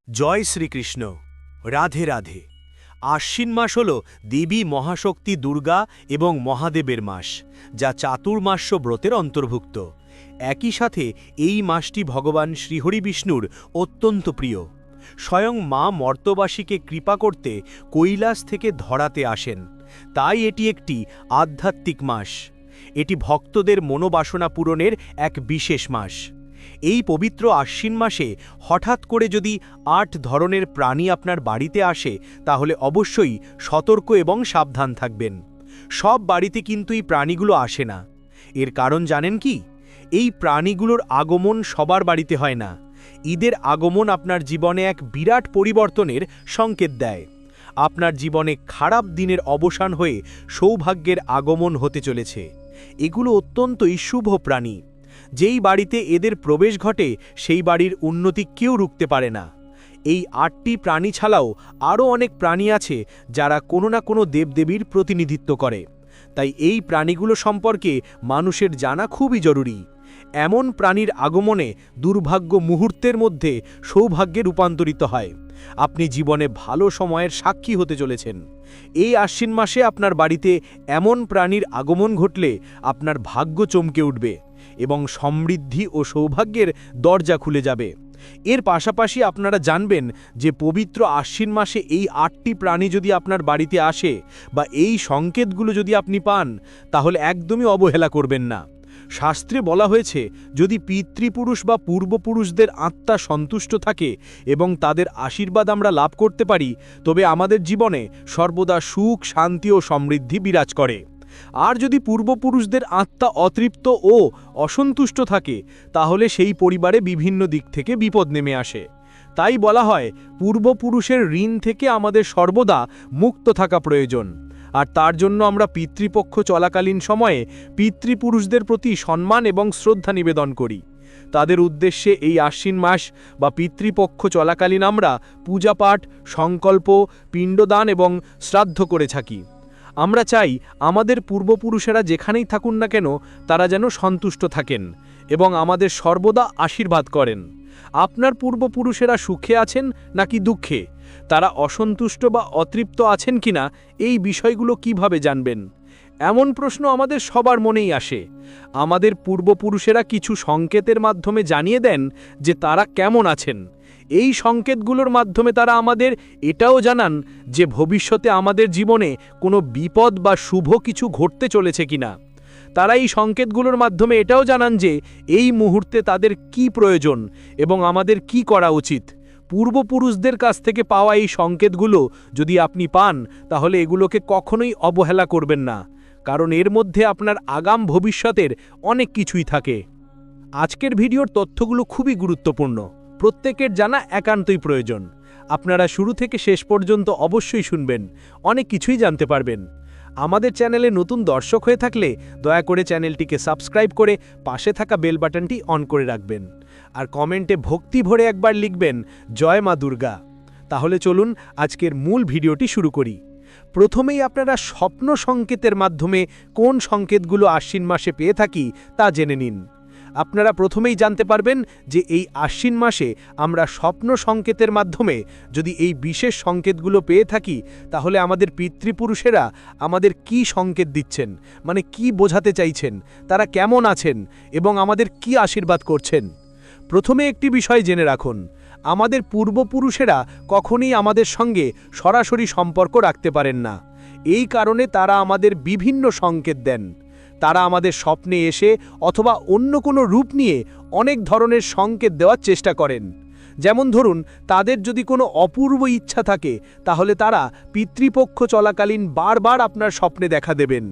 জয় শ্রীকৃষ্ণ। রাধে রাধে। আশ্বিন মাস হল দেবী মহাশক্তি দুর্গা এবং মহাদেবের মাস, যা চাতুর্মাস্য ব্রতের অন্তর্ভুক্ত। একই সাথে এই মাসটি ভগবান শ্রীহরি বিষ্ণুর অত্যন্ত প্রিয়। স্বয়ং মা মর্তবাসীকে কৃপা করতে কৈলাস থেকে ধরাতে আসেন, তাই এটি একটি আধ্যাত্মিক মাস। এটি ভক্তদের মনোবাসনা পূরণের এক বিশেষ মাস। এই পবিত্র আশ্বিন মাসে হঠাৎ করে যদি ৮ ধরনের প্রাণী আপনার বাড়িতে আসে, তাহলে অবশ্যই সতর্ক এবং সাবধান থাকবেন। সব বাড়িতে কিন্তু এই প্রাণীগুলো আসে না। এর কারণ জানেন কি? এই প্রাণীগুলোর আগমন সবার বাড়িতে হয় না। ঈদের আগমন আপনার জীবনে এক বিরাট পরিবর্তনের সংকেত দেয়। আপনার জীবনে খারাপ দিনের অবসান হয়ে সৌভাগ্যের আগমন হতে চলেছে। এগুলো অত্যন্তই শুভ প্রাণী। যেই বাড়িতে এদের প্রবেশ ঘটে, সেই বাড়ির উন্নতি কেউ রুখতে পারে না। এই ৮টি প্রাণী ছাড়াও আরও অনেক প্রাণী আছে যারা কোনো না কোনো দেবদেবীর প্রতিনিধিত্ব করে। তাই এই প্রাণীগুলো সম্পর্কে মানুষের জানা খুবই জরুরি। এমন প্রাণীর আগমনে দুর্ভাগ্য মুহূর্তের মধ্যে সৌভাগ্যে রূপান্তরিত হয়। আপনি জীবনে ভালো সময়ের সাক্ষী হতে চলেছেন। এই আশ্বিন মাসে আপনার বাড়িতে এমন প্রাণীর আগমন ঘটলে আপনার ভাগ্য চমকে উঠবে এবং সমৃদ্ধি ও সৌভাগ্যের দরজা খুলে যাবে। এর পাশাপাশি আপনারা জানবেন যে পবিত্র আশ্বিন মাসে এই ৮টি প্রাণী যদি আপনার বাড়িতে আসে বা এই সংকেতগুলো যদি আপনি পান, তাহলে একদমই অবহেলা করবেন না। শাস্ত্রে বলা হয়েছে, যদি পিতৃপুরুষ বা পূর্বপুরুষদের আত্মা সন্তুষ্ট থাকে এবং তাদের আশীর্বাদ আমরা লাভ করতে পারি, তবে আমাদের জীবনে সর্বদা সুখ, শান্তি ও সমৃদ্ধি বিরাজ করে। আর যদি পূর্বপুরুষদের আত্মা অতৃপ্ত ও অসন্তুষ্ট থাকে, তাহলে সেই পরিবারে বিভিন্ন দিক থেকে বিপদ নেমে আসে। তাই বলা হয়, পূর্বপুরুষের ঋণ থেকে আমাদের সর্বদা মুক্ত থাকা প্রয়োজন। আর তার জন্য আমরা পিতৃপক্ষ চলাকালীন সময়ে পিতৃপুরুষদের প্রতি সম্মান এবং শ্রদ্ধা নিবেদন করি। তাদের উদ্দেশ্যে এই আশ্বিন মাস বা পিতৃপক্ষ চলাকালীন আমরা পূজাপাঠ, সংকল্প, পিণ্ডদান এবং শ্রাদ্ধ করে থাকি। আমরা চাই আমাদের পূর্বপুরুষেরা যেখানেই থাকুন না কেন, তারা যেন সন্তুষ্ট থাকেন এবং আমাদের সর্বদা আশীর্বাদ করেন। আপনার পূর্বপুরুষেরা সুখে আছেন নাকি দুঃখে, তারা অসন্তুষ্ট বা অতৃপ্ত আছেন কিনা, এই বিষয়গুলো কিভাবে জানবেন? এমন প্রশ্ন আমাদের সবার মনেই আসে। আমাদের পূর্বপুরুষেরা কিছু সংকেতের মাধ্যমে জানিয়ে দেন যে তারা কেমন আছেন। এই সংকেতগুলোর মাধ্যমে তারা আমাদের এটাও জানান যে ভবিষ্যতে আমাদের জীবনে কোনো বিপদ বা শুভ কিছু ঘটতে চলেছে কিনা। তারা এই সংকেতগুলোর মাধ্যমে এটাও জানান যে এই মুহূর্তে তাদের কি প্রয়োজন এবং আমাদের কি করা উচিত। পূর্বপুরুষদের কাছ থেকে পাওয়া এই সংকেতগুলো যদি আপনি পান, তাহলে এগুলোকে কখনোই অবহেলা করবেন না, কারণ এর মধ্যে আপনার আগাম ভবিষ্যতের অনেক কিছুই থাকে। আজকের ভিডিওর তথ্যগুলো খুবই গুরুত্বপূর্ণ, প্রত্যেকের জানা একান্তই প্রয়োজন। আপনারা শুরু থেকে শেষ পর্যন্ত অবশ্যই শুনবেন, অনেক কিছুই জানতে পারবেন। আমাদের চ্যানেলে নতুন দর্শক হয়ে থাকলে দয়া করে চ্যানেলটিকে সাবস্ক্রাইব করে পাশে থাকা বেল বাটনটি অন করে রাখবেন। আর কমেন্টে ভক্তি ভরে একবার লিখবেন, জয় মা দুর্গা। তাহলে চলুন আজকের মূল ভিডিওটি শুরু করি। প্রথমেই আপনারা স্বপ্ন সংকেতের মাধ্যমে কোন সংকেতগুলো আশ্বিন মাসে পেয়ে থাকি তা জেনে নিন। আপনারা প্রথমেই জানতে পারবেন যে এই আশ্বিন মাসে আমরা স্বপ্ন সংকেতের মাধ্যমে যদি এই বিশেষ সংকেতগুলো পেয়ে থাকি, তাহলে আমাদের পিতৃপুরুষেরা আমাদের কি সংকেত দিচ্ছেন, মানে কি বোঝাতে চাইছেন, তারা কেমন আছেন এবং আমাদের কি আশীর্বাদ করছেন। প্রথমে একটি বিষয় জেনে রাখুন, আমাদের পূর্বপুরুষেরা কখনোই আমাদের সঙ্গে সরাসরি সম্পর্ক রাখতে পারেন না। এই কারণে তারা আমাদের বিভিন্ন সংকেত দেন। তারা আমাদের স্বপ্নে এসে অথবা অন্য কোনো রূপ নিয়ে অনেক ধরনের সংকেত দেওয়ার চেষ্টা করেন। যেমন ধরুন, তাদের যদি কোনো অপূর্ব ইচ্ছা থাকে, তাহলে তারা পিতৃপক্ষ চলাকালীন বারবার আপনার স্বপ্নে দেখা দেবেন।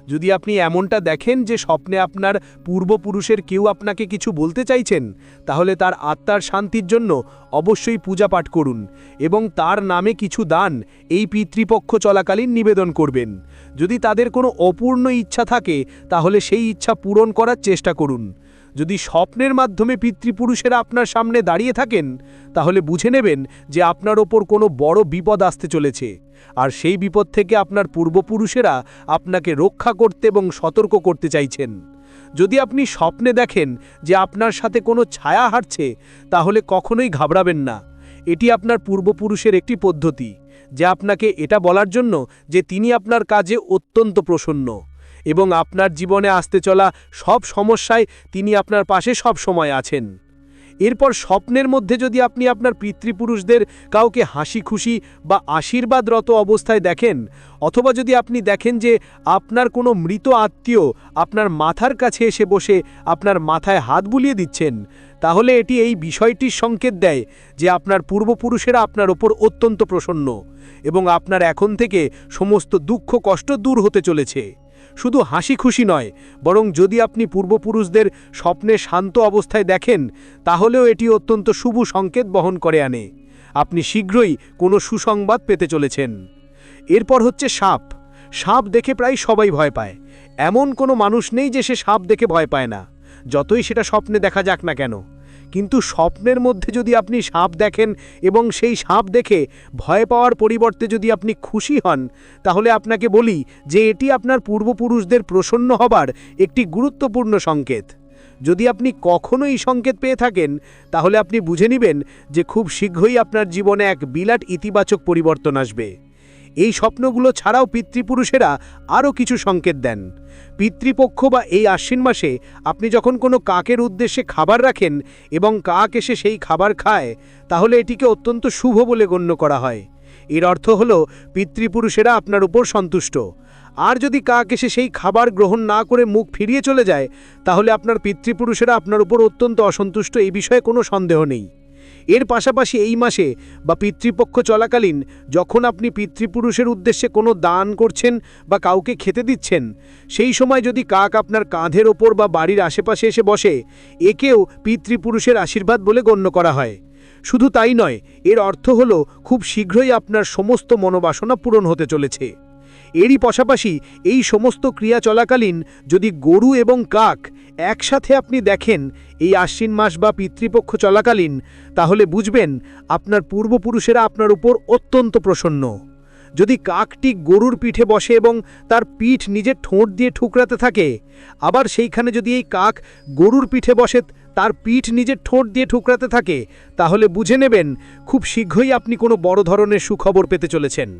যদি আপনি এমনটা দেখেন যে স্বপ্নে আপনার পূর্বপুরুষের কেউ আপনাকে কিছু বলতে চাইছেন, তাহলে তার আত্মার শান্তির জন্য অবশ্যই পূজা পাঠ করুন এবং তার নামে কিছু দান এই পিতৃপক্ষ চলাকালীন নিবেদন করবেন। যদি তাদের কোনো অপূর্ণ ইচ্ছা থাকে, তাহলে সেই ইচ্ছা পূরণ করার চেষ্টা করুন। যদি স্বপ্নের মাধ্যমে পিতৃপুরুষেরা আপনার সামনে দাঁড়িয়ে থাকেন, তাহলে বুঝে নেবেন যে আপনার ওপর কোনো বড় বিপদ আসতে চলেছে, আর সেই বিপদ থেকে আপনার পূর্বপুরুষেরা আপনাকে রক্ষা করতে এবং সতর্ক করতে চাইছেন। যদি আপনি স্বপ্নে দেখেন যে আপনার সাথে কোনো ছায়া হাঁটছে, তাহলে কখনোই ঘাবড়াবেন না। এটি আপনার পূর্বপুরুষের একটি পদ্ধতি, যা আপনাকে এটা বলার জন্য যে তিনি আপনার কাজে অত্যন্ত প্রসন্ন এবং আপনার জীবনে আসতে চলা সব সমস্যায় তিনি আপনার পাশে সব সময় আছেন। এরপর স্বপ্নের মধ্যে যদি আপনি আপনার পিতৃপুরুষদের কাউকে হাসি খুশি বা আশীর্বাদরত অবস্থায় দেখেন, অথবা যদি আপনি দেখেন যে আপনার কোনো মৃত আত্মীয় আপনার মাথার কাছে এসে বসে আপনার মাথায় হাত বুলিয়ে দিচ্ছেন, তাহলে এটি এই বিষয়টির সংকেত দেয় যে আপনার পূর্বপুরুষেরা আপনার ওপর অত্যন্ত প্রসন্ন এবং আপনার এখন থেকে সমস্ত দুঃখ কষ্ট দূর হতে চলেছে। শুধু হাসি খুশি নয়, বরং যদি আপনি পূর্বপুরুষদের স্বপ্নে শান্ত অবস্থায় দেখেন, তাহলেও এটি অত্যন্ত শুভ সংকেত বহন করে আনে। আপনি শীঘ্রই কোনো সুসংবাদ পেতে চলেছেন। এরপর হচ্ছে সাপ। সাপ দেখে প্রায় সবাই ভয় পায়। এমন কোনো মানুষ নেই যে সে সাপ দেখে ভয় পায় না, যতই সেটা স্বপ্নে দেখা যাক না কেন। কিন্তু স্বপ্নের মধ্যে যদি আপনি সাপ দেখেন এবং সেই সাপ দেখে ভয় পাওয়ার পরিবর্তে যদি আপনি খুশি হন, তাহলে আপনাকে বলি যে এটি আপনার পূর্বপুরুষদের প্রসন্ন হবার একটি গুরুত্বপূর্ণ সংকেত। যদি আপনি কখনো এই সংকেত পেয়ে থাকেন, তাহলে আপনি বুঝে নেবেন যে খুব শীঘ্রই আপনার জীবনে এক বিরাট ইতিবাচক পরিবর্তন আসবে। এই স্বপ্নগুলো ছাড়াও পিতৃপুরুষেরা আরও কিছু সংকেত দেন। পিতৃপক্ষ বা এই আশ্বিন মাসে আপনি যখন কোনো কাকের উদ্দেশ্যে খাবার রাখেন এবং কাক এসে সেই খাবার খায়, তাহলে এটিকে অত্যন্ত শুভ বলে গণ্য করা হয়। এর অর্থ হল পিতৃপুরুষেরা আপনার উপর সন্তুষ্ট। আর যদি কাক এসে সেই খাবার গ্রহণ না করে মুখ ফিরিয়ে চলে যায়, তাহলে আপনার পিতৃপুরুষেরা আপনার উপর অত্যন্ত অসন্তুষ্ট, এই বিষয়ে কোনো সন্দেহ নেই। এর পাশাপাশি এই মাসে বা পিতৃপক্ষ চলাকালীন যখন আপনি পিতৃপুরুষের উদ্দেশ্যে কোনো দান করছেন বা কাউকে খেতে দিচ্ছেন, সেই সময় যদি কাক আপনার কাঁধের ওপর বা বাড়ির আশেপাশে এসে বসে, একেও পিতৃপুরুষের আশীর্বাদ বলে গণ্য করা হয়। শুধু তাই নয়, এর অর্থ হল খুব শীঘ্রই আপনার সমস্ত মনোবাসনা পূরণ হতে চলেছে। এরই পাশাপাশি এই সমস্ত ক্রিয়া চলাকালীন যদি গরু এবং কাক একসাথে আপনি দেখেন এই আশ্বিন মাস বা পিতৃপক্ষ চলাকালীন, তাহলে বুঝবেন আপনার পূর্বপুরুষেরা আপনার উপর অত্যন্ত প্রসন্ন। যদি কাকটি গরুর পিঠে বসে এবং তার পিঠ নিজের ঠোঁট দিয়ে ঠুকরাতে থাকে, আবার সেইখানে যদি এই কাক গরুর পিঠে বসে তার পিঠ নিজের ঠোঁট দিয়ে ঠুকরাতে থাকে, তাহলে বুঝে নেবেন খুব শীঘ্রই আপনি কোনো বড় ধরনের সুখবর পেতে চলেছেন।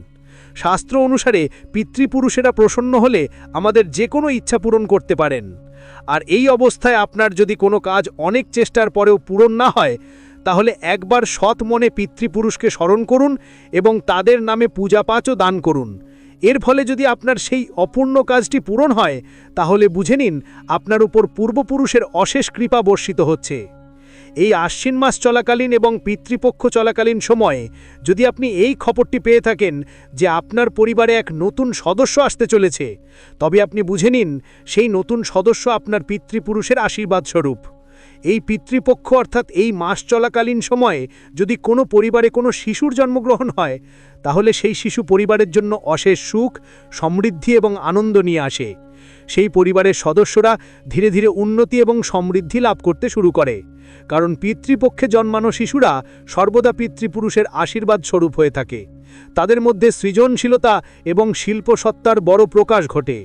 শাস্ত্র অনুসারে পিতৃপুরুষেরা প্রসন্ন হলে আমাদের যে কোনো ইচ্ছা পূরণ করতে পারেন। আর এই অবস্থায় আপনার যদি কোনো কাজ অনেক চেষ্টার পরেও পূরণ না হয়, তাহলে একবার সৎ মনে পিতৃপুরুষকে স্মরণ করুন এবং তাদের নামে পূজাপাঠ ও দান করুন। এর ফলে যদি আপনার সেই অপূর্ণ কাজটি পূরণ হয়, তাহলে বুঝে নিন আপনার উপর পূর্বপুরুষের অশেষ কৃপা বর্ষিত হচ্ছে। এই আশ্বিন মাস চলাকালীন এবং পিতৃপক্ষ চলাকালীন সময়ে যদি আপনি এই খবরটি পেয়ে থাকেন যে আপনার পরিবারে এক নতুন সদস্য আসতে চলেছে, তবে আপনি বুঝে নিন সেই নতুন সদস্য আপনার পিতৃপুরুষের আশীর্বাদ স্বরূপ। এই পিতৃপক্ষ অর্থাৎ এই মাস চলাকালীন সময়ে যদি কোনো পরিবারে কোনো শিশুর জন্মগ্রহণ হয়, তাহলে সেই শিশু পরিবারের জন্য অশেষ সুখ, সমৃদ্ধি এবং আনন্দ নিয়ে আসে। সেই পরিবারের সদস্যরা ধীরে ধীরে উন্নতি এবং সমৃদ্ধি লাভ করতে শুরু করে, কারণ পিতৃপক্ষে জন্মানো শিশুরা সর্বদা পিতৃপুরুষের আশীর্বাদ স্বরূপ হয়ে থাকে। তাদের মধ্যে সৃজনশীলতা এবং শিল্পসত্তার বড় প্রকাশ ঘটে।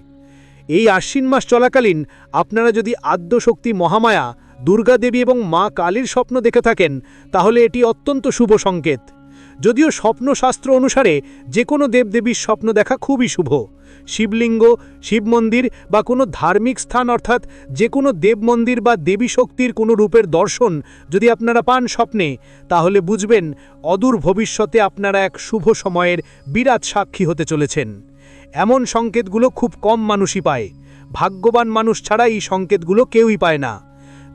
এই আশ্বিন মাস চলাকালীন আপনারা যদি আদ্যশক্তি মহামায়া, দুর্গা দেবী এবং মা কালীর স্বপ্ন দেখে থাকেন, তাহলে এটি অত্যন্ত শুভ সংকেত। যদিও স্বপ্নশাস্ত্র অনুসারে যে কোনো দেবদেবীর স্বপ্ন দেখা খুবই শুভ। শিবলিঙ্গ, শিব মন্দির বা কোনো ধার্মিক স্থান অর্থাৎ যে কোনো দেব মন্দির বা দেবী শক্তির কোনো রূপের দর্শন যদি আপনারা পান স্বপ্নে, তাহলে বুঝবেন অদূর ভবিষ্যতে আপনারা এক শুভ সময়ের বিরাট সাক্ষী হতে চলেছেন। এমন সংকেতগুলো খুব কম মানুষই পায়। ভাগ্যবান মানুষ ছাড়া এই সংকেতগুলো কেউই পায় না।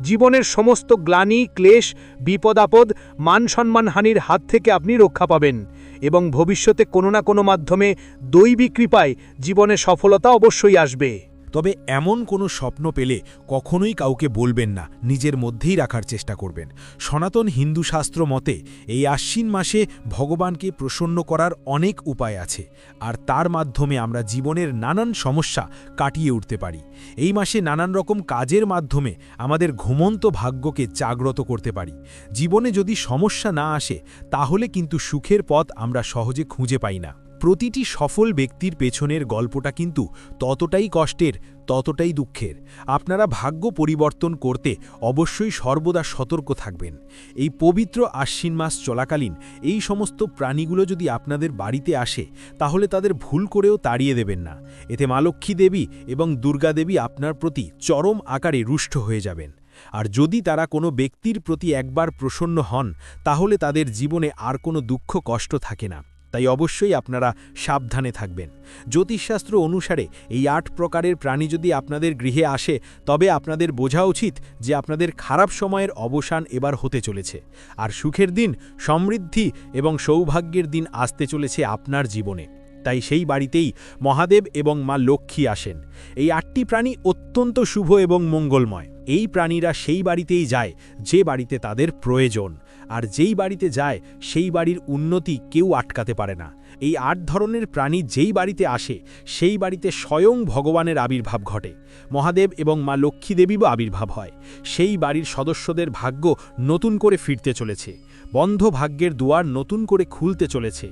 জীবনের সমস্ত গ্লানি, ক্লেশ, বিপদ আপদ, মান সম্মানহানির হাত থেকে আপনি রক্ষা পাবেন এবং ভবিষ্যতে কোনো না কোনো মাধ্যমে দৈবিক কৃপায় জীবনে সফলতা অবশ্যই আসবে। তবে এমন কোনো স্বপ্ন পেলে কখনোই কাউকে বলবেন না, নিজের মধ্যেই রাখার চেষ্টা করবেন। সনাতন হিন্দু শাস্ত্র মতে এই আশ্বিন মাসে ভগবানকে প্রসন্ন করার অনেক উপায় আছে, আর তার মাধ্যমে আমরা জীবনের নানান সমস্যা কাটিয়ে উঠতে পারি। এই মাসে নানান রকম কাজের মাধ্যমে আমাদের ঘুমন্ত ভাগ্যকে জাগ্রত করতে পারি। জীবনে যদি সমস্যা না আসে, তাহলে কিন্তু সুখের পথ আমরা সহজে খুঁজে পাই না। প্রতিটি সফল ব্যক্তির পেছনের গল্পটা কিন্তু ততটাই কষ্টের, ততটাই দুঃখের। আপনারা ভাগ্য পরিবর্তন করতে অবশ্যই সর্বদা সতর্ক থাকবেন। এই পবিত্র আশ্বিন মাস চলাকালীন এই সমস্ত প্রাণীগুলো যদি আপনাদের বাড়িতে আসে, তাহলে তাদের ভুল করেও তাড়িয়ে দেবেন না। এতে মা লক্ষ্মী দেবী এবং দুর্গা দেবী আপনার প্রতি চরম আকারে রুষ্ট হয়ে যাবেন। আর যদি তারা কোনো ব্যক্তির প্রতি একবার প্রসন্ন হন, তাহলে তাদের জীবনে আর কোনো দুঃখ কষ্ট থাকে না। তাই অবশ্যই আপনারা সাবধানে থাকবেন। জ্যোতিষশাস্ত্র অনুসারে এই ৮ প্রকারের প্রাণী যদি আপনাদের গৃহে আসে, তবে আপনাদের বোঝা উচিত যে আপনাদের খারাপ সময়ের অবসান এবার হতে চলেছে, আর সুখের দিন, সমৃদ্ধি এবং সৌভাগ্যের দিন আসতে চলেছে আপনার জীবনে। তাই সেই বাড়িতেই মহাদেব এবং মা লক্ষ্মী আসেন। এই ৮টি প্রাণী অত্যন্ত শুভ এবং মঙ্গলময়। এই প্রাণীরা সেই বাড়িতেই যায় যে বাড়িতে তাদের প্রয়োজন, আর যেই বাড়িতে যায় সেই বাড়ির উন্নতি কেউ আটকাতে পারে না। এই ৮ ধরনের প্রাণী যেই বাড়িতে আসে, সেই বাড়িতে স্বয়ং ভগবানের আবির্ভাব ঘটে। মহাদেব এবং মা লক্ষ্মী দেবীও আবির্ভাব হয়। সেই বাড়ির সদস্যদের ভাগ্য নতুন করে ফিরতে চলেছে। বন্ধ ভাগ্যের দুয়ার নতুন করে খুলতে চলেছে।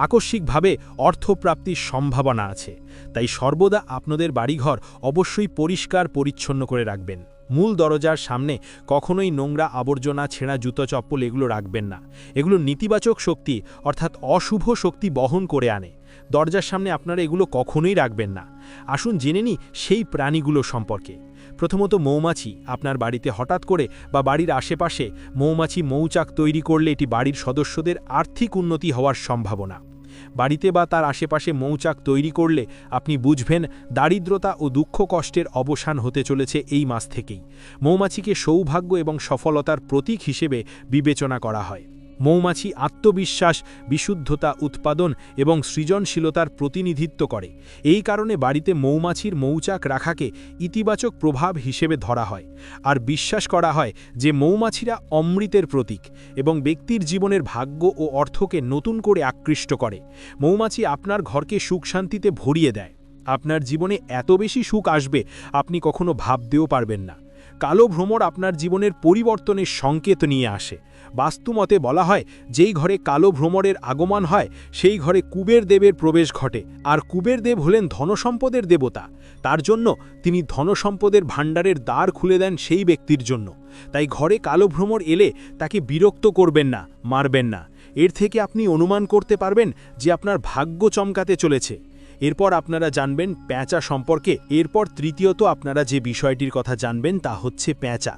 আকস্মিকভাবে অর্থপ্রাপ্তির সম্ভাবনা আছে। তাই সর্বদা আপনাদের বাড়িঘর অবশ্যই পরিষ্কার পরিচ্ছন্ন করে রাখবেন। মূল দরজার সামনে কখনোই নোংরা আবর্জনা, ছেঁড়া জুতো, চপ্পল এগুলো রাখবেন না। এগুলো নেতিবাচক শক্তি অর্থাৎ অশুভ শক্তি বহন করে আনে। দরজার সামনে আপনারা এগুলো কখনোই রাখবেন না। আসুন জেনে নিই সেই প্রাণীগুলো সম্পর্কে। প্রথমত মৌমাছি। আপনার বাড়িতে হঠাৎ করে বা বাড়ির আশেপাশে মৌমাছি মৌচাক তৈরি করলে এটি বাড়ির সদস্যদের আর্থিক উন্নতি হওয়ার সম্ভাবনা। বাড়িতে বা তার আশেপাশে মৌচাক তৈরি করলে আপনি বুঝবেন দারিদ্রতা ও দুঃখ কষ্টের অবসান হতে চলেছে এই মাস থেকেই। মৌমাছিকে সৌভাগ্য এবং সফলতার প্রতীক হিসেবে বিবেচনা করা হয়। মৌমাছি আত্মবিশ্বাস, বিশুদ্ধতা, উৎপাদন এবং সৃজনশীলতার প্রতিনিধিত্ব করে। এই কারণে বাড়িতে মৌমাছির মৌচাক রাখাকে ইতিবাচক প্রভাব হিসেবে ধরা হয়। আর বিশ্বাস করা হয় যে মৌমাছিরা অমৃতের প্রতীক এবং ব্যক্তির জীবনের ভাগ্য ও অর্থকে নতুন করে আকৃষ্ট করে। মৌমাছি আপনার ঘরকে সুখ শান্তিতে ভরিয়ে দেয়। আপনার জীবনে এত বেশি সুখ আসবে আপনি কখনো ভাবতেও পারবেন না। কালো ভ্রমর আপনার জীবনের পরিবর্তনের সংকেত নিয়ে আসে। বাস্তুমতে বলা হয়, যেই ঘরে কালো ভ্রমরের আগমন হয় সেই ঘরে কুবের দেবের প্রবেশ ঘটে। আর কুবের দেব হলেন ধনসম্পদের দেবতা। তার জন্য তিনি ধনসম্পদের ভাণ্ডারের দ্বার খুলে দেন সেই ব্যক্তির জন্য। তাই ঘরে কালো ভ্রমর এলে তাকে বিরক্ত করবেন না, মারবেন না। এর থেকে আপনি অনুমান করতে পারবেন যে আপনার ভাগ্য চমকাতে চলেছে। এরপর আপনারা জানবেন পেঁচা সম্পর্কে। এরপর তৃতীয়ত আপনারা যে বিষয়টির কথা জানবেন তা হচ্ছে পেঁচা।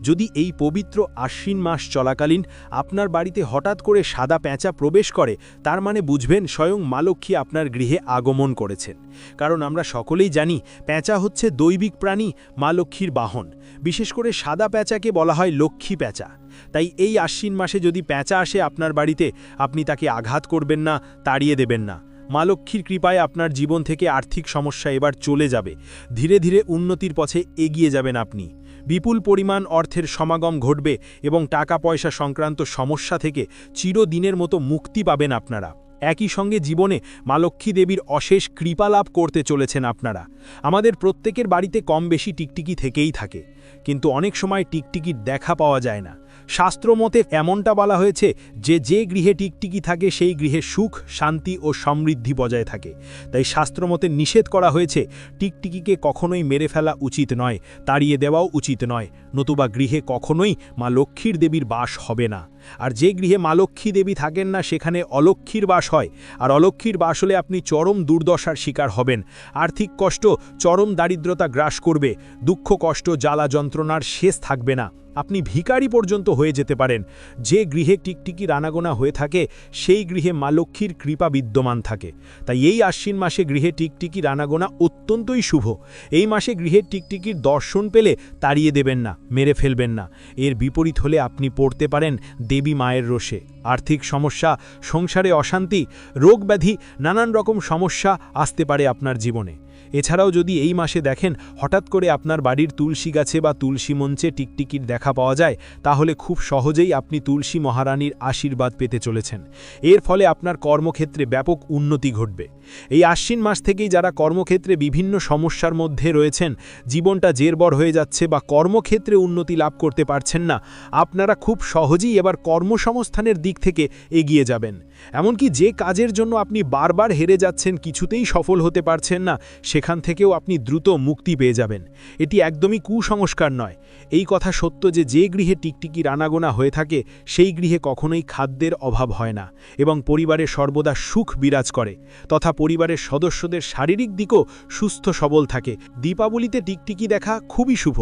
যদি এই পবিত্র আশ্বিন মাস চলাকালীন আপনার বাড়িতে হঠাৎ করে সাদা পেঁচা প্রবেশ করে, তার মানে বুঝবেন স্বয়ং মা লক্ষ্মী আপনার গৃহে আগমন করেছেন। কারণ আমরা সকলেই জানি পেঁচা হচ্ছে দৈবিক প্রাণী, মা লক্ষ্মীর বাহন। বিশেষ করে সাদা পেঁচাকে বলা হয় লক্ষ্মী পেঁচা। তাই এই আশ্বিন মাসে যদি পেঁচা আসে আপনার বাড়িতে, আপনি তাকে আঘাত করবেন না, তাড়িয়ে দেবেন না। মা লক্ষ্মীর কৃপায় আপনার জীবন থেকে আর্থিক সমস্যা এবার চলে যাবে। ধীরে ধীরে উন্নতির পথে এগিয়ে যাবেন আপনি। বিপুল পরিমাণ অর্থের সমাগম ঘটবে এবং টাকা পয়সা সংক্রান্ত সমস্যা থেকে চিরদিনের মতো মুক্তি পাবেন আপনারা। একই সঙ্গে জীবনে মা লক্ষ্মী দেবীর অশেষ কৃপা লাভ করতে চলেছেন আপনারা। আমাদের প্রত্যেকের বাড়িতে কম বেশি টিকটিকি থেকেই থাকে, কিন্তু অনেক সময় টিকটিকির দেখা পাওয়া যায় না। শাস্ত্রমতে এমনটা বলা হয়েছে যে যে গৃহে টিকটিকি থাকে সেই গৃহে সুখ, শান্তি ও সমৃদ্ধি বজায় থাকে। তাই শাস্ত্রমতে নিষেধ করা হয়েছে টিকটিকিকে কখনোই মেরে ফেলা উচিত নয়, তাড়িয়ে দেওয়াও উচিত নয়, নতুবা গৃহে কখনোই মা লক্ষ্মীর দেবীর বাস হবে না। আর যে গৃহে মা লক্ষ্মী দেবী থাকেন না সেখানে অলক্ষ্মীর বাস হয়। আর অলক্ষ্মীর বাস হলে আপনি চরম দুর্দশার শিকার হবেন। আর্থিক কষ্ট, চরম দারিদ্রতা গ্রাস করবে। দুঃখ, কষ্ট, জ্বালা যন্ত্রণার শেষ থাকবে না। আপনি ভিখারি পর্যন্ত হয়ে যেতে পারেন। যে গৃহে টিকটিকি রানাগোনা হয়ে থাকে সেই গৃহে মা লক্ষ্মীর কৃপা বিদ্যমান থাকে। তাই এই আশ্বিন মাসে গৃহে টিকটিকি রানাগোনা অত্যন্তই শুভ। এই মাসে গৃহের টিকটিকির দর্শন পেলে তাড়িয়ে দেবেন না, মেরে ফেলবেন না। এর বিপরীত হলে আপনি পড়তে পারেন দেবী মায়ের রোষে। আর্থিক সমস্যা, সংসারে অশান্তি, রোগ ব্যাধি, নানান রকম সমস্যা আসতে পারে আপনার জীবনে। এছাড়াও যদি এই মাসে দেখেন হঠাৎ করে আপনার বাড়ির তুলসী গাছে বা তুলসী মঞ্চে টিকটিকির দেখা পাওয়া যায়, তাহলে খুব সহজেই আপনি তুলসী মহারানীর আশীর্বাদ পেতে চলেছেন। এর ফলে আপনার কর্মক্ষেত্রে ব্যাপক উন্নতি ঘটবে। এই আশ্বিন মাস থেকেই যারা কর্মক্ষেত্রে বিভিন্ন সমস্যার মধ্যে রয়েছেন, জীবনটা জেরবর হয়ে যাচ্ছে বা কর্মক্ষেত্রে উন্নতি লাভ করতে পারছেন না, আপনারা খুব সহজেই এবার কর্মসংস্থানের দিক থেকে এগিয়ে যাবেন। এমনকি যে কাজের জন্য আপনি বারবার হেরে যাচ্ছেন, কিছুতেই সফল হতে পারছেন না, সেখান থেকেও আপনি দ্রুত মুক্তি পেয়ে যাবেন। এটি একদমই কুসংস্কার নয়। এই কথা সত্য যে গৃহে টিকটিকির আনাগোনা হয়ে থাকে সেই গৃহে কখনোই খাদ্যের অভাব হয় না এবং পরিবারে সর্বদা সুখ বিরাজ করে, তথা পরিবারের সদস্যদের শারীরিক দিকও সুস্থ সবল থাকে। দীপাবলিতে টিকটিকি দেখা খুবই শুভ।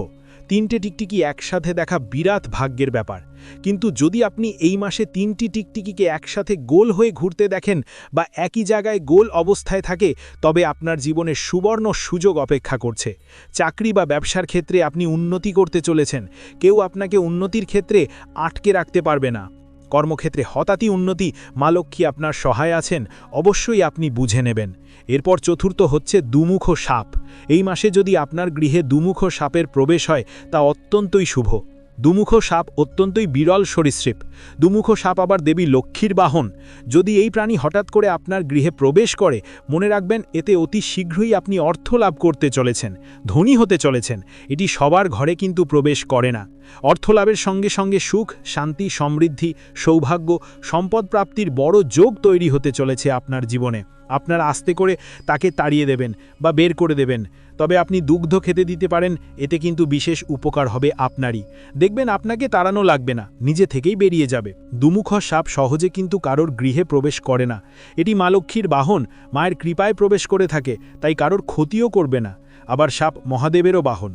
3টে টিকটিকি একসাথে দেখা বিরাট ভাগ্যের ব্যাপার। কিন্তু যদি আপনি এই মাসে 3টি টিকটিকিকে একসাথে গোল হয়ে ঘুরতে দেখেন বা একই জায়গায় গোল অবস্থায় থাকে, তবে আপনার জীবনে সুবর্ণ সুযোগ অপেক্ষা করছে। চাকরি বা ব্যবসার ক্ষেত্রে আপনি উন্নতি করতে চলেছেন। কেউ আপনাকে উন্নতির ক্ষেত্রে আটকে রাখতে পারবে না। কর্মক্ষেত্রে হঠাৎই উন্নতি, মা লক্ষ্মী আপনার সহায় আছেন, অবশ্যই আপনি বুঝে নেবেন। এরপর চতুর্থ হচ্ছে দুমুখ সাপ। এই মাসে যদি আপনার গৃহে দুমুখ সাপের প্রবেশ হয় তা অত্যন্তই শুভ। দুমুখ সাপ অত্যন্তই বিরল সরীসৃপ। দুমুখ সাপ আবার দেবী লক্ষ্মীর বাহন। যদি এই প্রাণী হঠাৎ করে আপনার গৃহে প্রবেশ করে, মনে রাখবেন এতে অতি শীঘ্রই আপনি অর্থ লাভ করতে চলেছেন, ধনী হতে চলেছেন। এটি সবার ঘরে কিন্তু প্রবেশ করে না। অর্থ লাভের সঙ্গে সঙ্গে সুখ, শান্তি, সমৃদ্ধি, সৌভাগ্য, সম্পদ প্রাপ্তির বড় যোগ তৈরি হতে চলেছে আপনার জীবনে। আপনারা আস্তে করে তাকে তাড়িয়ে দেবেন বা বের করে দেবেন, তবে আপনি দুগ্ধ খেতে দিতে পারেন। এতে কিন্তু বিশেষ উপকার হবে আপনারই। দেখবেন আপনাকে তাড়ানো লাগবে না, নিজে থেকেই বেরিয়ে যাবে। দুমুখ সাপ সহজে কিন্তু কারোর গৃহে প্রবেশ করে না। এটি মা লক্ষ্মীর বাহন, মায়ের কৃপায় প্রবেশ করে থাকে, তাই কারোর ক্ষতিও করবে না। আবার সাপ মহাদেবেরও বাহন।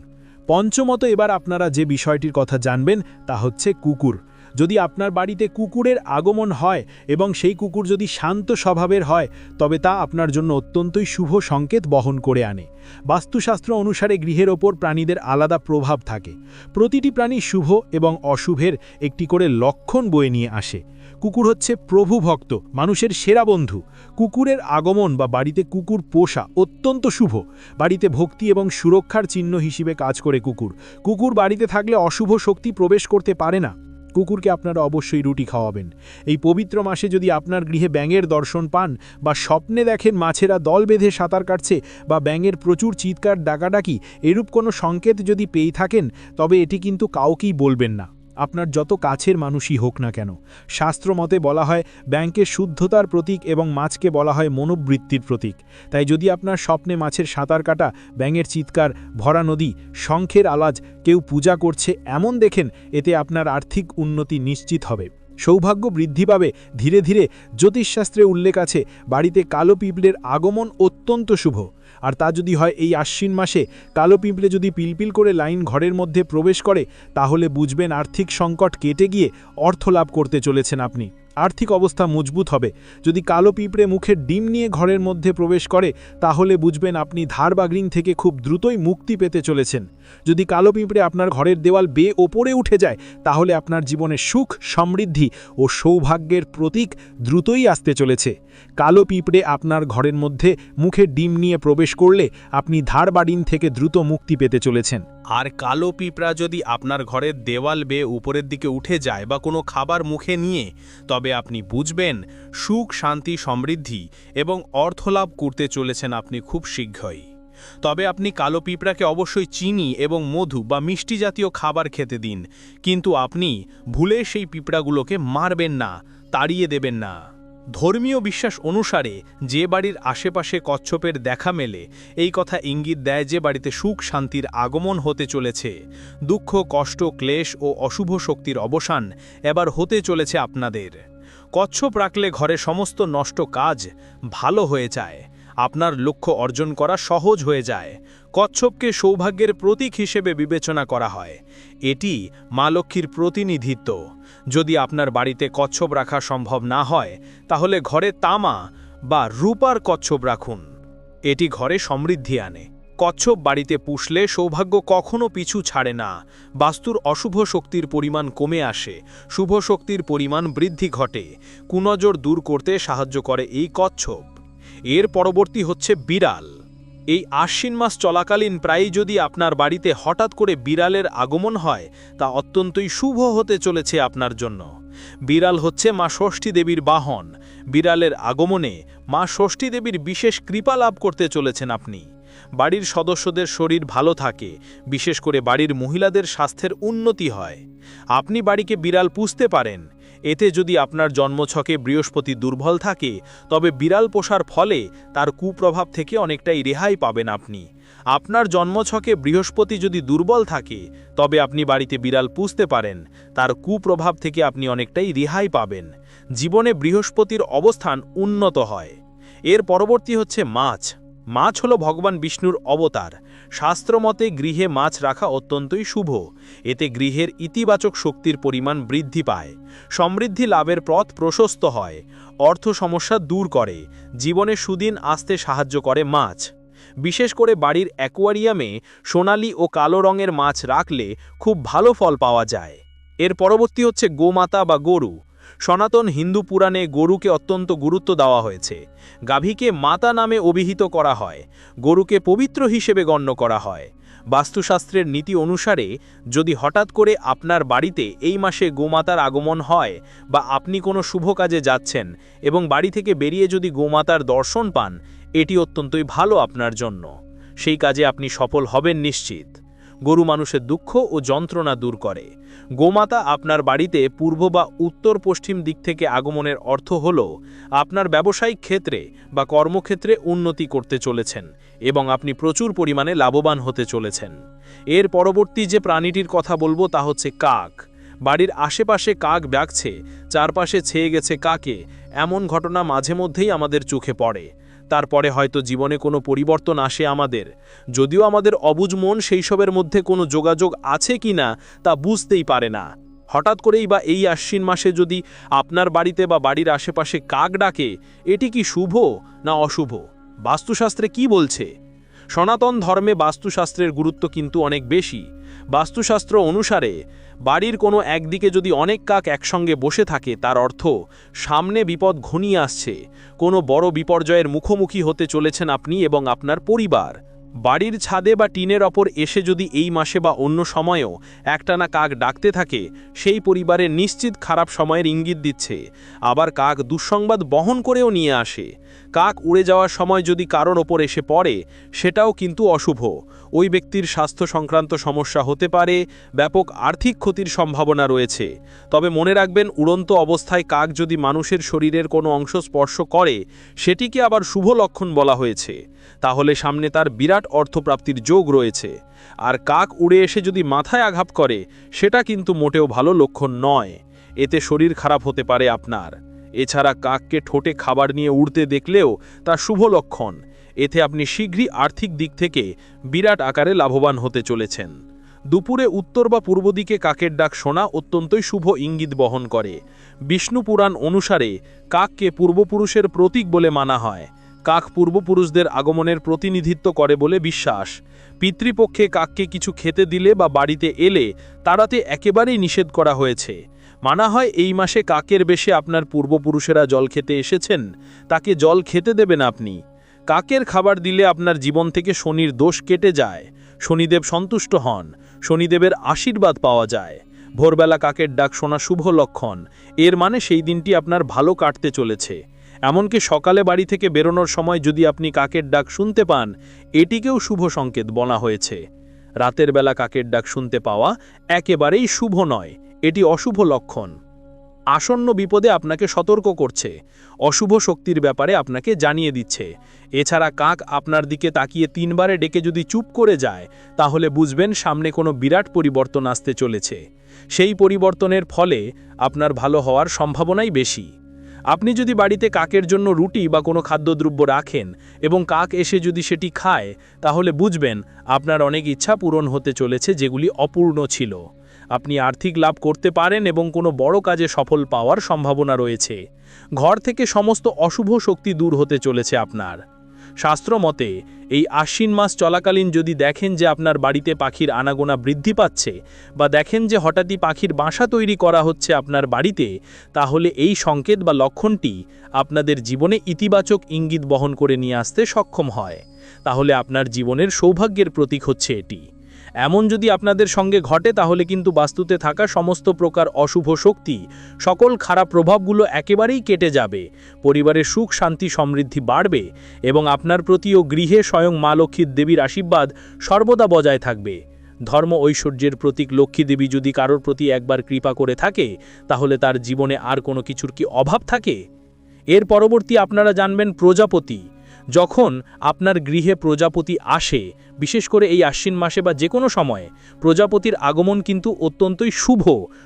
পঞ্চমত এবার আপনারা যে বিষয়টির কথা জানবেন তা হচ্ছে কুকুর। যদি আপনার বাড়িতে কুকুরের আগমন হয় এবং সেই কুকুর যদি শান্ত স্বভাবের হয়, তবে তা আপনার জন্য অত্যন্তই শুভ সংকেত বহন করে আনে। বাস্তুশাস্ত্র অনুসারে গৃহের ওপর প্রাণীদের আলাদা প্রভাব থাকে। প্রতিটি প্রাণী শুভ এবং অশুভের একটি করে লক্ষণ বয়ে নিয়ে আসে। কুকুর হচ্ছে প্রভু ভক্ত, মানুষের সেরা বন্ধু। কুকুরের আগমন বা বাড়িতে কুকুর পোষা অত্যন্ত শুভ। বাড়িতে ভক্তি এবং সুরক্ষার চিহ্ন হিসেবে কাজ করে কুকুর। কুকুর বাড়িতে থাকলে অশুভ শক্তি প্রবেশ করতে পারে না। কুকুরকে আপনারা অবশ্যই রুটি খাওয়াবেন। এই পবিত্র মাসে যদি আপনার গৃহে ব্যাঙের দর্শন পান বা স্বপ্নে দেখেন মাছেরা দল বেঁধে সাঁতার কাটছে বা ব্যাঙের প্রচুর চিৎকার ডাকাডাকি, এরূপ কোনো সংকেত যদি পেয়ে থাকেন, তবে এটি কিন্তু কাউকেই বলবেন না, আপনার যত কাছের মানুষই হোক না কেন। শাস্ত্রমতে বলা হয় ব্যাঙকে শুদ্ধতার প্রতীক এবং মাছকে বলা হয় মনোবৃত্তির প্রতীক। তাই যদি আপনার স্বপ্নে মাছের সাঁতার কাটা, ব্যাঙের চিৎকার, ভরা নদী, শঙ্খের আওয়াজ, কেউ পূজা করছে এমন দেখেন, এতে আপনার আর্থিক উন্নতি নিশ্চিত হবে। সৌভাগ্য বৃদ্ধি পাবে ধীরে ধীরে। জ্যোতিষশাস্ত্রে উল্লেখ আছে বাড়িতে কালো পিঁপড়ের আগমন অত্যন্ত শুভ। আর তা যদি হয় এই আশ্বিন মাসে, কালো পিঁপড়ে যদি পিলপিল করে লাইন ঘরের মধ্যে প্রবেশ করে, তাহলে বুঝবেন আর্থিক সংকট কেটে গিয়ে অর্থ লাভ করতে চলেছেন আপনি। আর্থিক অবস্থা মজবুত হবে। যদি কালো পিঁপড়ে মুখের ডিম নিয়ে ঘরের মধ্যে প্রবেশ করে, তাহলে বুঝবেন আপনি ধার বা ঋণ থেকে খুব দ্রুতই মুক্তি পেতে চলেছেন। যদি কালো পিঁপড়ে আপনার ঘরের দেওয়াল বেয়ে ওপরে উঠে যায়, তাহলে আপনার জীবনে সুখ, সমৃদ্ধি ও সৌভাগ্যের প্রতীক দ্রুতই আসতে চলেছে। কালো পিঁপড়ে আপনার ঘরের মধ্যে মুখে ডিম নিয়ে প্রবেশ করলে আপনি ধার বা ঋণ থেকে দ্রুত মুক্তি পেতে চলেছেন। আর কালো পিঁপড়া যদি আপনার ঘরের দেওয়াল বেয়ে উপরের দিকে উঠে যায় বা কোনো খাবার মুখে নিয়ে, তবে আপনি বুঝবেন সুখ, শান্তি, সমৃদ্ধি এবং অর্থলাভ করতে চলেছেন আপনি খুব শীঘ্রই। তবে আপনি কালো পিঁপড়াকে অবশ্যই চিনি এবং মধু বা মিষ্টি জাতীয় খাবার খেতে দিন, কিন্তু আপনি ভুলে সেই পিঁপড়াগুলোকে মারবেন না, তাড়িয়ে দেবেন না। ধর্মীয় বিশ্বাস অনুসারে যে বাড়ির আশেপাশে কচ্ছপের দেখা মেলে, এই কথা ইঙ্গিত দেয় যে বাড়িতে সুখ, শান্তির আগমন হতে চলেছে। দুঃখ, কষ্ট, ক্লেশ ও অশুভ শক্তির অবসান এবার হতে চলেছে আপনাদের। কচ্ছপ রাখলে ঘরে সমস্ত নষ্ট কাজ ভালো হয়ে যায়, আপনার লক্ষ্য অর্জন করা সহজ হয়ে যায়। কচ্ছপকে সৌভাগ্যের প্রতীক হিসেবে বিবেচনা করা হয়। এটি মা লক্ষ্মীর প্রতিনিধিত্ব। যদি আপনার বাড়িতে কচ্ছপ রাখা সম্ভব না হয়, তাহলে ঘরে তামা বা রূপার কচ্ছপ রাখুন। এটি ঘরে সমৃদ্ধি আনে। কচ্ছপ বাড়িতে পুষলে সৌভাগ্য কখনো পিছু ছাড়ে না। বাস্তুর অশুভ শক্তির পরিমাণ কমে আসে, শুভ শক্তির পরিমাণ বৃদ্ধি ঘটে। কুনজর দূর করতে সাহায্য করে এই কচ্ছপ। এর পরবর্তী হচ্ছে বিড়াল। এই আশ্বিন মাস চলাকালীন প্রায়ই যদি আপনার বাড়িতে হঠাৎ করে বিড়ালের আগমন হয় তা অত্যন্তই শুভ হতে চলেছে আপনার জন্য। বিড়াল হচ্ছে মা ষষ্ঠী দেবীর বাহন। বিড়ালের আগমনে মা ষষ্ঠী দেবীর বিশেষ কৃপা লাভ করতে চলেছেন আপনি। বাড়ির সদস্যদের শরীর ভালো থাকে, বিশেষ করে বাড়ির মহিলাদের স্বাস্থ্যের উন্নতি হয়। আপনি বাড়িকে বিড়াল পুষতে পারেন। এতে যদি আপনার জন্মছকে বৃহস্পতি দুর্বল থাকে তবে বিড়াল পোষার ফলে তার কুপ্রভাব থেকে অনেকটাই রেহাই পাবেন আপনি। আপনার জন্মছকে বৃহস্পতি যদি দুর্বল থাকে তবে আপনি বাড়িতে বিড়াল পুষতে পারেন, তার কুপ্রভাব থেকে আপনি অনেকটাই রেহাই পাবেন। জীবনে বৃহস্পতির অবস্থান উন্নত হয়। এর পরবর্তী হচ্ছে মাছ। মাছ হলো ভগবান বিষ্ণুর অবতার। শাস্ত্রমতে গৃহে মাছ রাখা অত্যন্তই শুভ। এতে গৃহের ইতিবাচক শক্তির পরিমাণ বৃদ্ধি পায়, সমৃদ্ধি লাভের পথ প্রশস্ত হয়, অর্থ সমস্যা দূর করে, জীবনে সুদিন আসতে সাহায্য করে মাছ। বিশেষ করে বাড়ির অ্যাকোয়ারিয়ামে সোনালী ও কালো রঙের মাছ রাখলে খুব ভালো ফল পাওয়া যায়। এর পরবর্তী হচ্ছে গোমাতা বা গরু। সনাতন হিন্দু পুরাণে গরুকে অত্যন্ত গুরুত্ব দেওয়া হয়েছে। গাভীকে মাতা নামে অভিহিত করা হয়, গরুকে পবিত্র হিসেবে গণ্য করা হয়। বাস্তুশাস্ত্রের নীতি অনুসারে যদি হঠাৎ করে আপনার বাড়িতে এই মাসে গোমাতার আগমন হয় বা আপনি কোনো শুভ কাজে যাচ্ছেন এবং বাড়ি থেকে বেরিয়ে যদি গোমাতার দর্শন পান, এটি অত্যন্তই ভালো আপনার জন্য। সেই কাজে আপনি সফল হবেন নিশ্চিত। গরু মানুষের দুঃখ ও যন্ত্রণা দূর করে। গোমাতা আপনার বাড়িতে পূর্ব বা উত্তর পশ্চিম দিক থেকে আগমনের অর্থ হল আপনার ব্যবসায়িক ক্ষেত্রে বা কর্মক্ষেত্রে উন্নতি করতে চলেছেন এবং আপনি প্রচুর পরিমাণে লাভবান হতে চলেছেন। এর পরবর্তী যে প্রাণীটির কথা বলবো তা হচ্ছে কাক। বাড়ির আশেপাশে কাক ডাকছে, চারপাশে ছেয়ে গেছে কাকে, এমন ঘটনা মাঝে মধ্যেই আমাদের চোখে পড়ে। তারপরে হয়তো জীবনে কোনো পরিবর্তন আসে আমাদের, যদিও আমাদের অবুঝ মন সেই সবের মধ্যে কোনো যোগাযোগ আছে কিনা তা বুঝতেই পারে না। হঠাৎ করেই বা এই আশ্বিন মাসে যদি আপনার বাড়িতে বা বাড়ির আশেপাশে কাক ডাকে, এটি কি শুভ না অশুভ? বাস্তুশাস্ত্রে কি বলছে? সনাতন ধর্মে বাস্তুশাস্ত্রের গুরুত্ব কিন্তু অনেক বেশি। বাস্তুশাস্ত্র অনুসারে বাড়ির কোনো একদিকে যদি অনেক কাক একসঙ্গে বসে থাকে তার অর্থ সামনে বিপদ ঘনিয়ে আসছে, কোনো বড় বিপর্যয়ের মুখোমুখি হতে চলেছেন আপনি এবং আপনার পরিবার। বাড়ির ছাদে বা টিনের ওপর এসে যদি এই মাসে বা অন্য সময়েও একটানা কাক ডাকতে থাকে, সেই পরিবারের নিশ্চিত খারাপ সময়ের ইঙ্গিত দিচ্ছে। আবার কাক দুঃসংবাদ বহন করেও নিয়ে আসে। কাক উড়ে যাওয়ার সময় যদি কারোর ওপর এসে পড়ে, সেটাও কিন্তু অশুভ। ওই ব্যক্তির স্বাস্থ্য সংক্রান্ত সমস্যা হতে পারে, ব্যাপক আর্থিক ক্ষতির সম্ভাবনা রয়েছে। তবে মনে রাখবেন, উড়ন্ত অবস্থায় কাক যদি মানুষের শরীরের কোনো অংশ স্পর্শ করে, সেটিকে আবার শুভ লক্ষণ বলা হয়েছে। তাহলে সামনে তার বিরাট অর্থপ্রাপ্তির যোগ রয়েছে। আর কাক উড়ে এসে যদি মাথায় আঘাত করে, সেটা কিন্তু মোটেও ভালো লক্ষণ নয়। এতে শরীর খারাপ হতে পারে আপনার। এছাড়া কাককে ঠোঁটে খাবার নিয়ে উড়তে দেখলেও তা শুভ লক্ষণ। এতে আপনি শীঘ্রই আর্থিক দিক থেকে বিরাট আকারে লাভবান হতে চলেছেন। দুপুরে উত্তর বা পূর্ব দিকে কাকের ডাক শোনা অত্যন্তই শুভ ইঙ্গিত বহন করে। বিষ্ণু পুরাণ অনুসারে কাককে পূর্বপুরুষের প্রতীক বলে মানা হয়। কাক পূর্বপুরুষদের আগমনের প্রতিনিধিত্ব করে বলে বিশ্বাস। পিতৃপক্ষে কাককে কিছু খেতে দিলে বা বাড়িতে এলে তাড়াতে একেবারেই নিষেধ করা হয়েছে। মানা হয় এই মাসে কাকের বেশে আপনার পূর্বপুরুষেরা জল খেতে এসেছেন, তাকে জল খেতে দেবেন আপনি। কাকের খাবার দিলে আপনার জীবন থেকে শনির দোষ কেটে যায়, শনিদেব সন্তুষ্ট হন, শনিদেবের আশীর্বাদ পাওয়া যায়। ভোরবেলা কাকের ডাক শোনা শুভ লক্ষণ। এর মানে সেই দিনটি আপনার ভালো কাটতে চলেছে। এমনকি সকালে বাড়ি থেকে বেরোনোর সময় যদি আপনি কাকের ডাক শুনতে পান, এটিকেও শুভ সংকেত বলা হয়েছে। রাতের বেলা কাকের ডাক শুনতে পাওয়া একেবারেই শুভ নয়, এটি অশুভ লক্ষণ। আসন্ন বিপদে আপনাকে সতর্ক করছে, অশুভ শক্তির ব্যাপারে আপনাকে জানিয়ে দিচ্ছে। এছাড়া কাক আপনার দিকে তাকিয়ে 3 বারে ডেকে যদি চুপ করে যায়, তাহলে বুঝবেন সামনে কোনো বিরাট পরিবর্তন আসতে চলেছে। সেই পরিবর্তনের ফলে আপনার ভালো হওয়ার সম্ভাবনাই বেশি। আপনি যদি বাড়িতে কাকের জন্য রুটি বা কোনো খাদ্যদ্রব্য রাখেন এবং কাক এসে যদি সেটি খায়, তাহলে বুঝবেন আপনার অনেক ইচ্ছা পূরণ হতে চলেছে যেগুলি অপূর্ণ ছিল। আপনি আর্থিক লাভ করতে পারেন এবং কোনো বড় কাজে সফল পাওয়ার সম্ভাবনা রয়েছে। ঘর থেকে সমস্ত অশুভ শক্তি দূর হতে চলেছে আপনার। শাস্ত্র মতে এই আশ্বিন মাস চলাকালীন যদি দেখেন যে আপনার বাড়িতে পাখির আনাগোনা বৃদ্ধি পাচ্ছে বা দেখেন যে হঠাৎই পাখির বাসা তৈরি করা হচ্ছে আপনার বাড়িতে, তাহলে এই সংকেত বা লক্ষণটি আপনাদের জীবনে ইতিবাচক ইঙ্গিত বহন করে নিয়ে আসতে সক্ষম হয়। তাহলে আপনার জীবনের সৌভাগ্যের প্রতীক হচ্ছে এটি। এমন যদি আপনাদের সঙ্গে ঘটে তাহলে কিন্তু বাস্তুতে থাকা সমস্ত প্রকার অশুভ শক্তি, সকল খারাপ প্রভাবগুলো একেবারেই কেটে যাবে, পরিবারের সুখ শান্তি সমৃদ্ধি বাড়বে এবং আপনার প্রতিও গৃহে স্বয়ং মা লক্ষ্মীর দেবীর আশীর্বাদ সর্বদা বজায় থাকবে। ধর্ম ঐশ্বর্যের প্রতীক লক্ষ্মী দেবী যদি কারোর প্রতি একবার কৃপা করে থাকে, তাহলে তার জীবনে আর কোনো কিছুর কি অভাব থাকে? এর পরবর্তী আপনারা জানবেন প্রজাপতি। যখন আপনার গৃহে প্রজাপতি আসে, বিশেষ করে এই আশ্বিন মাসে বা যে কোনো সময়ে, প্রজাপতির আগমন কিন্তু অত্যন্তই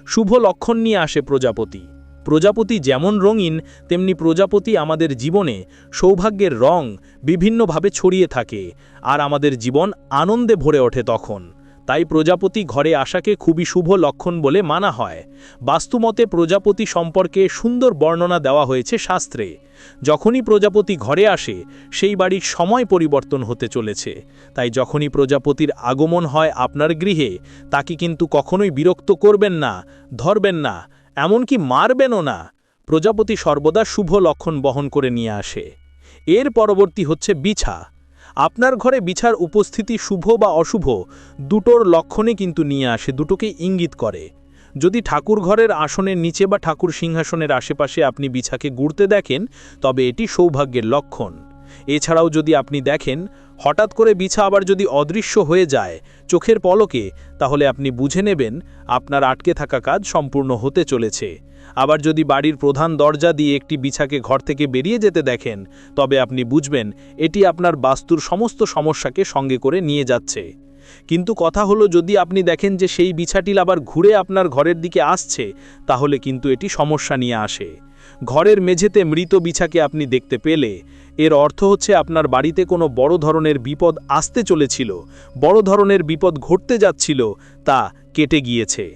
শুভ লক্ষণ নিয়ে আসে প্রজাপতি। প্রজাপতি যেমন রঙিন, তেমনি প্রজাপতি আমাদের জীবনে সৌভাগ্যের রং বিভিন্নভাবে ছড়িয়ে থাকে, আর আমাদের জীবন আনন্দে ভরে ওঠে তখন। তাই প্রজাপতি ঘরে আসাকে খুবই শুভ লক্ষণ বলে মানা হয়। বাস্তুমতে প্রজাপতি সম্পর্কে সুন্দর বর্ণনা দেওয়া হয়েছে শাস্ত্রে। যখনই প্রজাপতি ঘরে আসে, সেই বাড়ির সময় পরিবর্তন হতে চলেছে। তাই যখনই প্রজাপতির আগমন হয় আপনার গৃহে, তাকে কিন্তু কখনোই বিরক্ত করবেন না, ধরবেন না, এমনকি মারবেনও না। প্রজাপতি সর্বদা শুভ লক্ষণ বহন করে নিয়ে আসে। এর পরবর্তী হচ্ছে বিছা। আপনার ঘরে বিছার উপস্থিতি শুভ বা অশুভ দুটোর লক্ষণে কিন্তু নিয়ে আসে, দুটোকেই ইঙ্গিত করে। যদি ঠাকুর ঘরের আসনের নিচে বা ঠাকুর সিংহাসনের আশেপাশে আপনি বিছাকে ঘুরতে দেখেন, তবে এটি সৌভাগ্যের লক্ষণ। এছাড়াও যদি আপনি দেখেন হঠাৎ করে বিছা আবার যদি অদৃশ্য হয়ে যায় চোখের পলকে, তাহলে আপনি বুঝে নেবেন আপনার আটকে থাকা কাজ সম্পূর্ণ হতে চলেছে। আবার যদি বাড়ির প্রধান দরজা দিয়ে একটি বিছাকে ঘর থেকে বেরিয়ে যেতে দেখেন, তবে আপনি বুঝবেন এটি আপনার বাস্তুর সমস্ত সমস্যাকে সঙ্গে করে নিয়ে যাচ্ছে। কিন্তু কথা হলো, যদি আপনি দেখেন যে সেই বিছাটি আবার ঘুরে আপনার ঘরের দিকে আসছে, তাহলে কিন্তু এটি সমস্যা নিয়ে আসে। ঘরের মেঝেতে মৃত বিছাকে আপনি দেখতে পেলে এর অর্থ হচ্ছে আপনার বাড়িতে কোনো বড় ধরনের বিপদ আসতে চলেছিল, বড় ধরনের বিপদ ঘটতে যাচ্ছিল, তা কেটে গিয়েছে।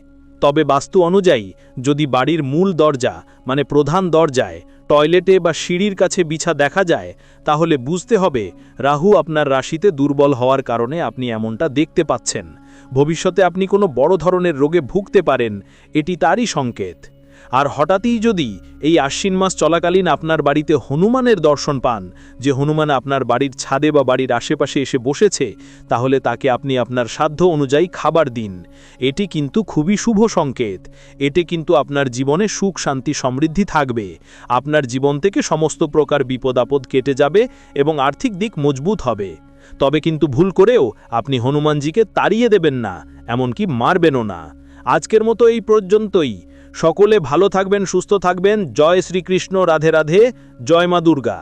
তবে বাস্তু অনুযায়ী যদি বাড়ির মূল দরজা মানে প্রধান দরজায়, টয়লেটে বা সিঁড়ির কাছে বিছা দেখা যায়, তাহলে বুঝতে হবে রাহু আপনার রাশিতে দুর্বল হওয়ার কারণে আপনি এমনটা দেখতে পাচ্ছেন। ভবিষ্যতে আপনি কোনো বড় ধরনের রোগে ভুগতে পারেন, এটি তারই সংকেত। আর হঠাৎই যদি এই আশ্বিন মাস চলাকালীন আপনার বাড়িতে হনুমানের দর্শন পান, যে হনুমান আপনার বাড়ির ছাদে বা বাড়ির আশেপাশে এসে বসেছে, তাহলে তাকে আপনি আপনার সাধ্য অনুযায়ী খাবার দিন। এটি কিন্তু খুবই শুভ সংকেত। এতে কিন্তু আপনার জীবনে সুখ শান্তি সমৃদ্ধি থাকবে, আপনার জীবন থেকে সমস্ত প্রকার বিপদ আপদ কেটে যাবে এবং আর্থিক দিক মজবুত হবে। তবে কিন্তু ভুল করেও আপনি হনুমানজিকে তাড়িয়ে দেবেন না, এমনকি মারবেনও না। আজকের মতো এই পর্যন্তই। সকলে ভালো থাকবেন, সুস্থ থাকবেন। জয় শ্রীকৃষ্ণ, রাধে রাধে, জয় মা দুর্গা।